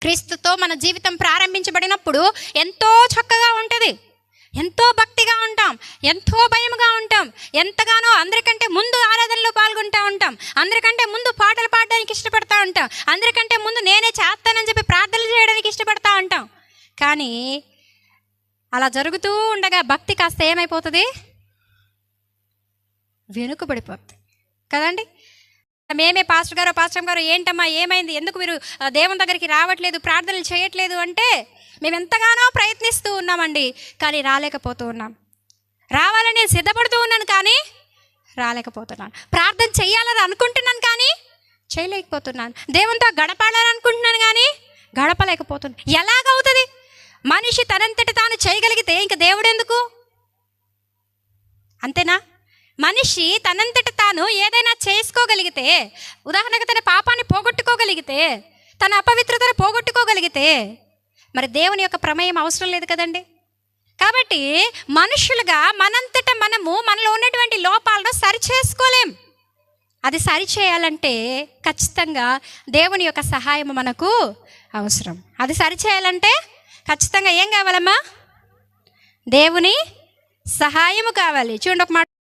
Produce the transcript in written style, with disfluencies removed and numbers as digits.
క్రీస్తుతో మన జీవితం ప్రారంభించబడినప్పుడు ఎంతో చక్కగా ఉంటుంది, ఎంతో భక్తిగా ఉంటాం, ఎంతో భయముగా ఉంటాం, ఎంతగానో అందరికంటే ముందు ఆరాధనలో పాల్గొంటూ ఉంటాం, అందరికంటే ముందు పాటలు పాడడానికి ఇష్టపడతా ఉంటాం, అందరికంటే ముందు నేనే చేస్తానని చెప్పి ప్రార్థనలు చేయడానికి ఇష్టపడతా ఉంటాం. కానీ అలా జరుగుతూ ఉండగా భక్తి కాస్త ఏమైపోతుంది? వెనుకబడిపోతుంది కదండి. మేమే పాస్టర్ గారు ఏంటమ్మా ఏమైంది, ఎందుకు మీరు దేవుని దగ్గరికి రావట్లేదు, ప్రార్థనలు చేయట్లేదు అంటే మేము ఎంతగానో ప్రయత్నిస్తూ ఉన్నామండి, కానీ రాలేకపోతూ ఉన్నాం. రావాలని సిద్ధపడుతూ ఉన్నాను కానీ రాలేకపోతున్నాను. ప్రార్థన చేయాలని అనుకుంటున్నాను కానీ చేయలేకపోతున్నాను. దేవునితో గడపాలని అనుకుంటున్నాను కానీ గడపలేకపోతున్నాను. ఎలాగవుతుంది? మనిషి తనంతటి తాను చేయగలిగితే ఇంక దేవుడు ఎందుకు? అంతేనా? మనిషి తనంతట తాను ఏదైనా చేసుకోగలిగితే, ఉదాహరణకు తన పాపాన్ని పోగొట్టుకోగలిగితే, తన అపవిత్రతను పోగొట్టుకోగలిగితే మరి దేవుని యొక్క ప్రమేయం అవసరం లేదు కదండి. కాబట్టి మనుషులుగా మనంతట మనము మనలో ఉన్నటువంటి లోపాలను సరిచేసుకోలేం. అది సరిచేయాలంటే ఖచ్చితంగా దేవుని యొక్క సహాయం మనకు అవసరం. అది సరిచేయాలంటే ఖచ్చితంగా ఏం కావాలమ్మా? దేవుని సహాయము కావాలి. చూడండి ఒక మాట